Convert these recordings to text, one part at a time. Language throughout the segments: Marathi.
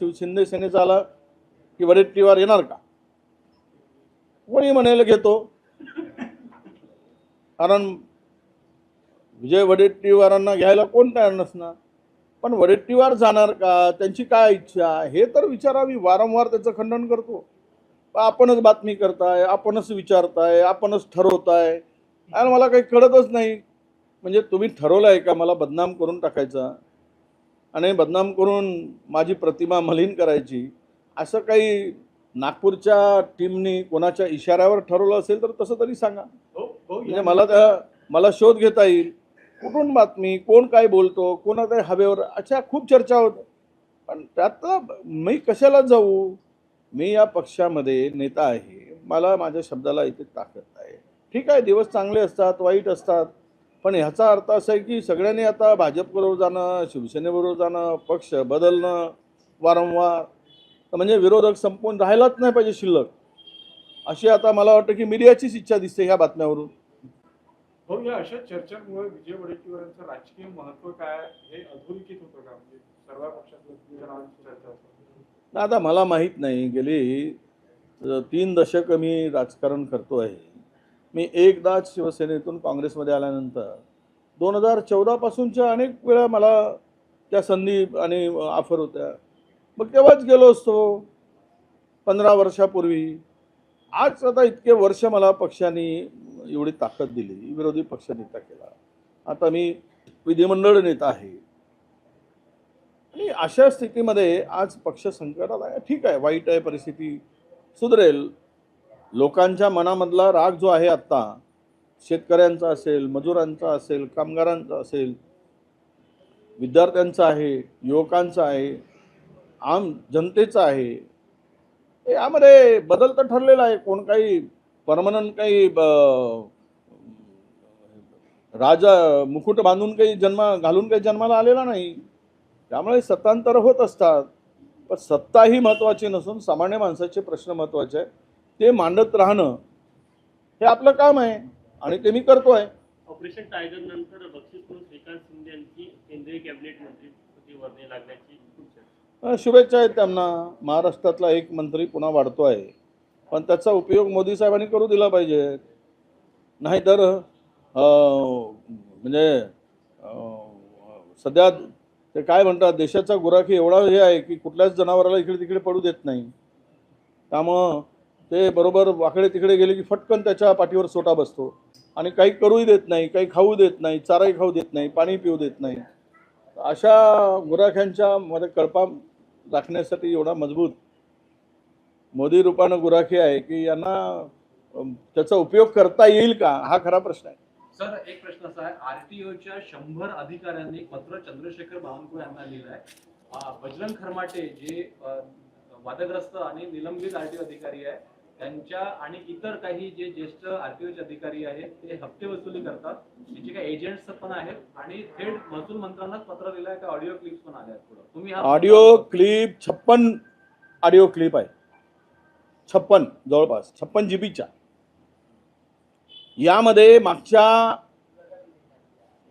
शिंदे सेनेचा आला की वडेट्टीवार येणार का? कोणी म्हणायला घेतो. कारण विजय वडेट्टीवारांना घ्यायला कोण तयार नसणार. पण वडेट्टीवार जाणार का, त्यांची काय इच्छा, हे तर विचारावी. वारंवार त्याचं खंडन करतो. आपणच बातमी करताय, आपणच विचारताय, आपणच ठरवताय. आणि मला काही कळतच नाही. म्हणजे तुम्ही ठरवलं आहे का मला बदनाम करून टाकायचा आणि बदनाम करून माझी प्रतिमा मलिन करायची? असं काही नागपूरच्या टीमनी कोणाच्या इशाऱ्यावर ठरवलं असेल तर तसं तरी सांगा. म्हणजे मला शोध घेता येईल. कुठून बातमी, कोण काय बोलतो, कोणाच्या हवेवर, अशा खूप चर्चा होत. पण त्यात मी कशाला जाऊ? मी या पक्षामध्ये नेता आहे. मला माझ्या शब्दाला इथे ताकद आहे. ठीक आहे, दिवस चांगले असतात, वाईट असतात. पण ह्याचा अर्थ असा आहे की सगळ्यांनी आता भाजपबरोबर जाणं, शिवसेनेबरोबर जाणं, पक्ष बदलणं वारंवार, म्हणजे विरोधक संपून राहायलाच नाही पाहिजे शिल्लक, अशी आता मला वाटतं की मीडियाचीच इच्छा दिसते ह्या बातम्यावरून. हो, या अशा चर्चांमुळे विजय वडेट्टीवारांचं राजकीय महत्व काय हे अधोरेखित होतं का? म्हणजे सर्व पक्षातल्या नावांची चर्चा असते. आता मला माहीत नाही, गेली 3 दशक मी राजकारण करतो आहे. मी एकदाच शिवसेनेतून काँग्रेसमध्ये आल्यानंतर 2014 पासूनच्या अनेक वेळा मला त्या संधी आणि ऑफर होत्या. मग तेव्हाच गेलो असतो 15 वर्षापूर्वी. आज आता इतके वर्ष मला पक्षाने एवढी ताकद दिली, विरोधी पक्षनेता केला, आता मी विधिमंडळ नेता आहे. आणि अशा स्थितीमध्ये आज पक्ष संकटात आहे. ठीक आहे, वाईट आहे, परिस्थिती सुधरेल. लोकांच्या मनामधला राग जो आहे आत्ता, शेतकऱ्यांचा असेल, मजुरांचा असेल, कामगारांचा असेल, विद्यार्थ्यांचा आहे, युवकांचा आहे, आम जनतेचा आहे, यामध्ये बदल तर ठरलेला आहे. कोण काही परमनंट काही राजा मुकुट बांधून काही घालून काही जन्माला आलेला नाही. त्यामुळे सत्तांतर होत असतात. पण सत्ता ही महत्त्वाची नसून सामान्य माणसाचे प्रश्न महत्त्वाचे आहे. ते मांडत राहणं हे आपलं काम आहे आणि ते मी करतोय. ऑपरेशन टायगर नंतर बक्षीस म्हणून श्रीकांत शिंदे यांची केंद्रीय कॅबिनेट मंत्री वर्णी लागण्याची शुभेच्छा आहेत त्यांना. महाराष्ट्रातला एक मंत्री पुन्हा वाढतोय, पण त्याचा उपयोग मोदी साहेबांनी करू दिला पाहिजे. नाहीतर म्हणजे सध्या ते काय म्हणतात, देशाचा गुराखी एवढा हे आहे की कुठल्याच जनावराला इकडे तिकडे पडू देत नाही. त्यामुळं ते बरोबर वाकडे तिकडे गेले की फटकन त्याच्या पाठीवर सोटा बसतो आणि काही करूही देत नाही, काही खाऊ देत नाही, चाराही खाऊ देत नाही, पाणी पिऊ देत नाही. अशा गुराख्यांच्या मध्ये कळपा राखण्यासाठी एवढा मजबूत मोदी रूपानं गुराखी आहे की यांना त्याचा उपयोग करता येईल का, हा खरा प्रश्न आहे. सर, एक प्रश्न असा आहे, आरटीओच्या 100 अधिकाऱ्यांनी पत्र चंद्रशेखर बावनकुळे यांना लिहिलं आहे. बजरंग खरमाटे जे वादग्रस्त आणि निलंबित आरटीओ अधिकारी आहे त्यांच्या आणि इतर काही जे ज्येष्ठ आरटीओचे अधिकारी आहेत ते हप्ते वसुली करतात, त्यांचे काही एजंट्स पण आहेत आणि थेट महसूल मंत्र्यांनाच पत्र दिलं आहे. ऑडिओ क्लिप्स पण आल्या आहेत. तुम्ही ऑडिओ क्लिप 56 ऑडिओ क्लिप आहे, 56 जवळपास 56 जीबीच्या. यामध्ये मागच्या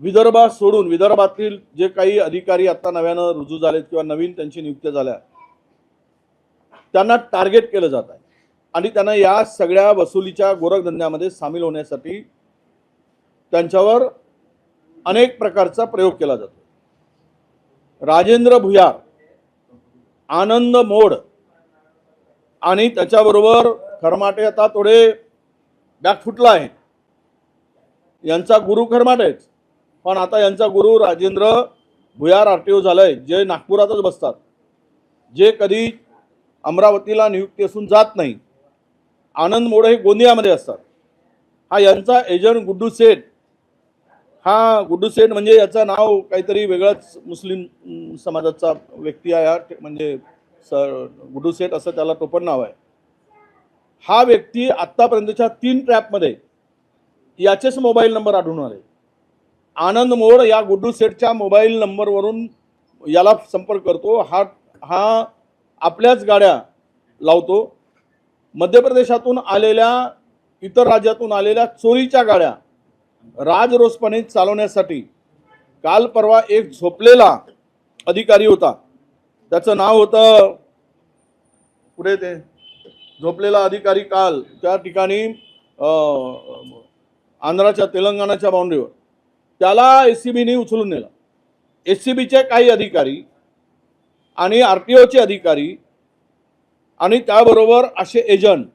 विदर्भात सोडून विदर्भातील जे काही अधिकारी आता नव्यानं रुजू झालेत किंवा नवीन त्यांची नियुक्त्या झाल्या त्यांना टार्गेट केलं जात आहे आणि त्यांना या सगळ्या वसुलीच्या गोरखधंद्यामध्ये सामील होण्यासाठी त्यांच्यावर अनेक प्रकारचा प्रयोग केला जातो. राजेंद्र भुयार, आनंद मोड आणि त्याच्याबरोबर खरमाटे आता थोडे बॅक फुटला आहे. यांचा गुरु खरमाटेच, पण आता यांचा गुरु राजेंद्र भुयार आरटीओ झालाय, जे नागपुरातच बसतात, जे कधी अमरावतीला नियुक्ती असून जात नाही. आनंद मोड हे गोंदियामध्ये असतात. हा यांचा एजंट गुड्डू सेठ. हा गुड्डू सेठ म्हणजे याचं नाव काहीतरी वेगळंच मुस्लिम समाजाचा व्यक्ती आहे. म्हणजे गुड्डू सेठ असं त्याला टोपण नाव आहे. हा व्यक्ती आत्तापर्यंतच्या 3 ट्रॅपमध्ये याचेच मोबाईल नंबर आढळून आले. आनंद मोड या गुड्डू सेठच्या मोबाईल नंबरवरून याला संपर्क करतो. हा आपल्याच गाड्या लावतो. मध्य प्रदेशातून आलेल्या, इतर राज्यातून आलेल्या चोरीच्या गाड्या राजरोसपणे चालवण्यासाठी काल परवा एक झोपलेला अधिकारी होता, त्याचं नाव होतं पुढे ते झोपलेला अधिकारी काल त्या ठिकाणी आंध्राच्या तेलंगणाच्या बाउंड्रीवर त्याला एसीबीने उचलून नेलं. एसीबीचे काही अधिकारी आणि आरटीओचे अधिकारी आणि त्याबरोबर असे एजंट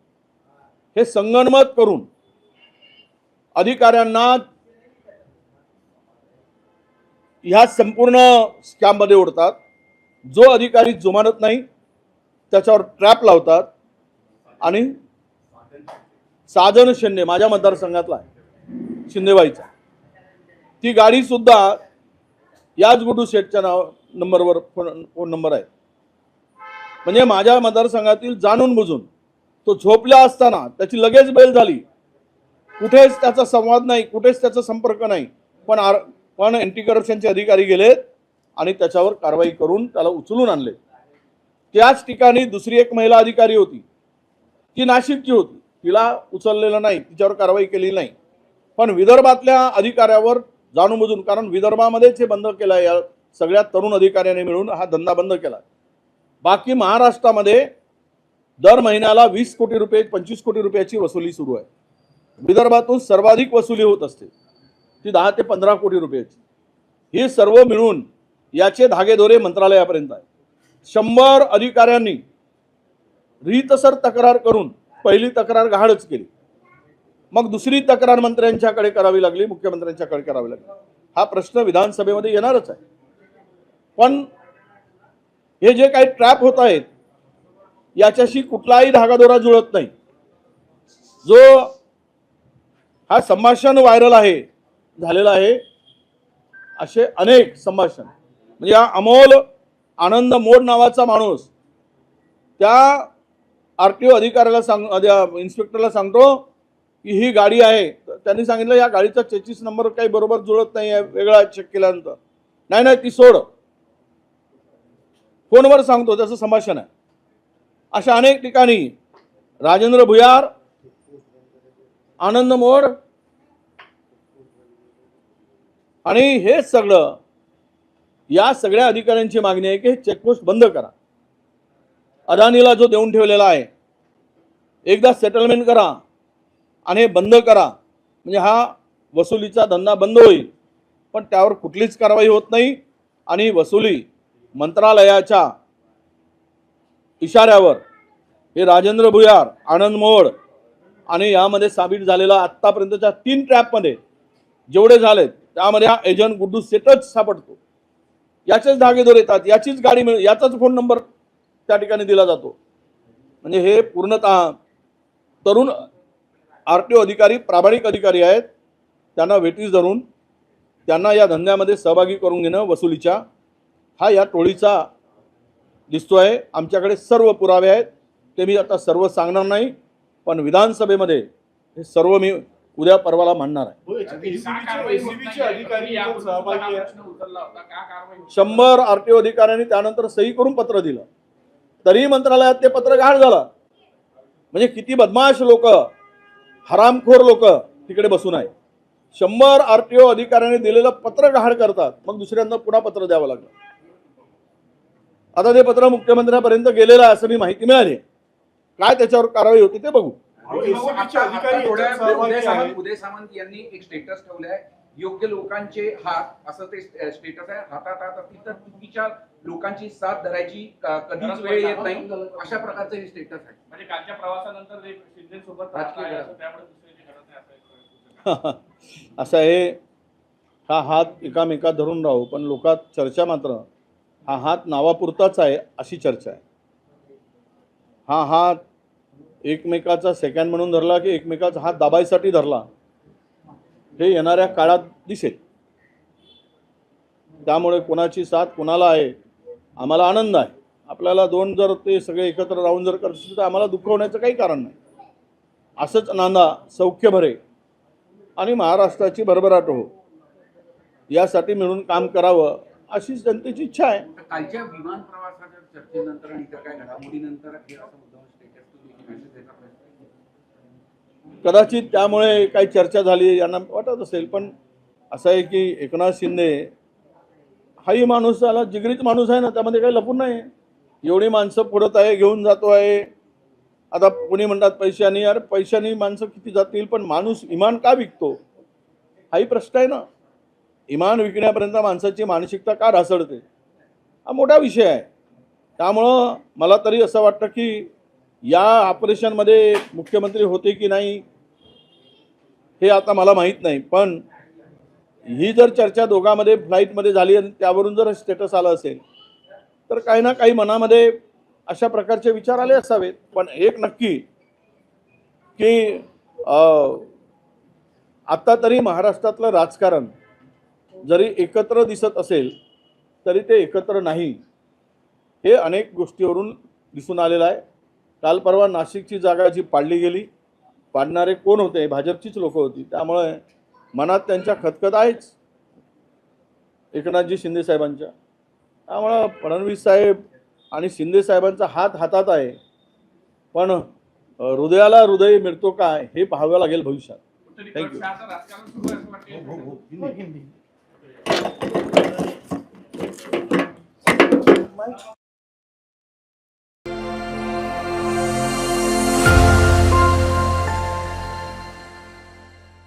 हे संगनमत करून अधिकाऱ्यांना ह्या संपूर्ण स्कॅममध्ये ओढतात. जो अधिकारी जुमानत नाही त्याच्यावर ट्रॅप लावतात. आणि साधन शिंदे माझ्या मतदारसंघातला आहे, शिंदेबाईचा, ती गाडी सुद्धा याच गुड्डू शेठच्या नंबरवर फोन नंबर आहे. म्हणजे माझ्या मतदारसंघातील जाणून बुजून तो झोपला असताना त्याची लगेच बेल झाली. कुठेच त्याचा संवाद नाही, कुठेच त्याचा संपर्क नाही. पण अँटी करप्शनचे अधिकारी गेलेत आणि त्याच्यावर कारवाई करून त्याला उचलून आणले. त्याच ठिकाणी दुसरी एक महिला अधिकारी होती, ती नाशिकची होती, तिला उचललेलं नाही, तिच्यावर कारवाई केली नाही. पण विदर्भातल्या अधिकाऱ्यावर जाणून बुजून, कारण विदर्भामध्येच हे बंद केलं आहे, या सगळ्या तरुण अधिकाऱ्यांनी मिळून हा धंदा बंद केला. बाकी महाराष्ट्रामध्ये दर महिन्याला 20 कोटी रुपये 25 कोटी रुपयाची वसुली सुरू आहे. विदर्भातून सर्वाधिक वसुली होत असते, ती 10 ते 15 कोटी रुपयाची. हे सर्व मिळून याचे धागेदोरे मंत्रालयापर्यंत आहे. 100 अधिकाऱ्यांनी रीतसर तक्रार करून पहिली तक्रार गहाळच केली. मग दुसरी तक्रार मंत्र्यांच्याकडे करावी लागली, मुख्यमंत्र्यांच्याकडे करावी लागली. हा प्रश्न विधानसभेमध्ये येणारच आहे. पण हे जे काही ट्रॅप होत आहेत याच्याशी कुठलाही धागादोरा जुळत नाही. जो हा संभाषण व्हायरल आहे, झालेला आहे, असे अनेक संभाषण. म्हणजे हा अमोल आनंद मोड नावाचा माणूस त्या आरटीओ अधिकाऱ्याला इन्स्पेक्टरला सांगतो की ही गाडी आहे. त्यांनी सांगितलं या गाडीचा चेसिस नंबर काही बरोबर जुळत नाही आहे, वेगळा चेक केल्यानंतर. नाही ती सोड, फोनवर सांगतो, त्याचं संभाषण आहे. अशा अनेक ठिकाणी राजेंद्र भुयार, आनंद मोड आणि हे सगळं, या सगळ्या अधिकाऱ्यांची मागणी आहे की हे चेकपोस्ट बंद करा. अदानीला जो देऊन ठेवलेला आहे एकदा सेटलमेंट करा आणि हे बंद करा, म्हणजे हा वसुलीचा धंदा बंद होईल. पण त्यावर कुठलीच कारवाई होत नाही आणि वसुली मंत्रालयाच्या इशाऱ्यावर हे राजेंद्र भुयार, आनंद मोड आणि यामध्ये सामील झालेला आत्तापर्यंतच्या 3 ट्रॅपमध्ये जेवढे झालेत त्यामध्ये हा एजंट गुड्डू सेठच सापडतो. याचेच धागेदोरे येतात, याचीच गाडी मिळेल, याचाच फोन नंबर त्या ठिकाणी दिला जातो. म्हणजे हे पूर्णतः तरुण आरटीओ अधिकारी प्रामाणिक अधिकारी आहेत. त्यांना वेटीस धरून त्यांना या धंद्यामध्ये सहभागी करून घेणं वसुलीच्या, हा या टोळीचा दिसतोय. आमच्याकडे सर्व पुरावे आहेत, ते मी आता सर्व सांगणार नाही, पण विधानसभेमध्ये हे सर्व मी उद्या परवाला मांडणार आहे. 100 आरटीओ अधिकाऱ्यांनी त्यानंतर सही करून पत्र दिलं, तरी मंत्रालयात ते पत्र गहाळ झालं. म्हणजे किती बदमाश लोक, हरामखोर लोक तिकडे बसून आहेत. 100 आरटीओ अधिकाऱ्यांनी दिलेलं पत्र गहाळ करतात, मग दुसऱ्यांदा पुन्हा पत्र द्यावं लागलं. आता ते पत्र मुख्यमंत्र्यांपर्यंत गेलेलं आहे असं मी माहिती मिळाली. काय त्याच्यावर कारवाई होती ते बघू. उदय सामंत यांनी एक स्टेटस ठेवलंय, योग्य लोकांचे हात, असं ते स्टेटस आहे. हातात हात असतील तर चुकीच्या लोकांची साथ धरायची कधीच वेळ येत नाही, अशा प्रकारचं हे स्टेटस आहे. म्हणजे कालच्या प्रवासानंतर शिंदेसोबत असं आहे, हा हात एकामेकात धरून राहू, पण लोकात चर्चा मात्र हा हात नावापुरताच आहे अशी चर्चा आहे. हा हात एकमेकाचा सेकंड म्हणून धरला की एकमेकाचा हात दाबायसाठी धरला, हे येणाऱ्या काळात दिसेल. त्यामुळे कोणाची साथ कोणाला आहे आम्हाला आनंद आहे. आपल्याला दोन जर ते सगळे एकत्र राहून जर करतील तर आम्हाला दुःख होण्याचं काही कारण नाही. असंच नांदा सौख्य भरे आणि महाराष्ट्राची भरभराट हो, यासाठी मिळून काम करावं अशी जनतेची इच्छा आहे. कालच्या विमान प्रवासाच्या चर्चेनंतर आणि इतर काय घडामोडीनंतर हे असं मुद्दा स्टेटस मेसेज देता कदाचित त्यामुळे काही चर्चा झाली यांना वाटत असेल. पण असं आहे की एकनाथ शिंदे हाही माणूस आला जिगरीच माणूस आहे ना, त्यामध्ये काही लपून नाही. एवढी माणसं पुढत आहे, घेऊन जातो आहे. आता कोणी म्हणतात पैशानी, अरे पैशानी माणसं किती जातील, पण माणूस इमान का विकतो हाही प्रश्न आहे ना. इमान विकण्यापर्यंत माणसाची मानसिकता का ढासळते, हा मोठा विषय आहे. त्यामुळं मला तरी असं वाटतं की या ऑपरेशनमध्ये मुख्यमंत्री होते की नाही हे आता मला माहीत नाही, पण ही जर चर्चा दोघांमध्ये फ्लाईटमध्ये झाली आणि त्यावरून जर स्टेटस आलं असेल तर काही ना काही मनामध्ये अशा प्रकारचे विचार आले असावेत. पण एक नक्की की आता तरी महाराष्ट्रातलं राजकारण जरी एकत्र दिसत असेल तरी ते एकत्र नाही, हे अनेक गोष्टीवरून दिसून आलेलं आहे. काल परवा नाशिकची जागा जी पाडली गेली, पाडणारे कोण होते, भाजपचीच लोक होती. त्यामुळे मनात त्यांच्या खतखत आहेच एकनाथजी शिंदे साहेबांच्या. त्यामुळं फडणवीस साहेब आणि शिंदे साहेबांचा हात हातात आहे, पण हृदयाला हृदय मिळतो काय हे पाहावं लागेल भविष्यात. थँक्यू. राजकारण सुरू आहे असं वाटतं.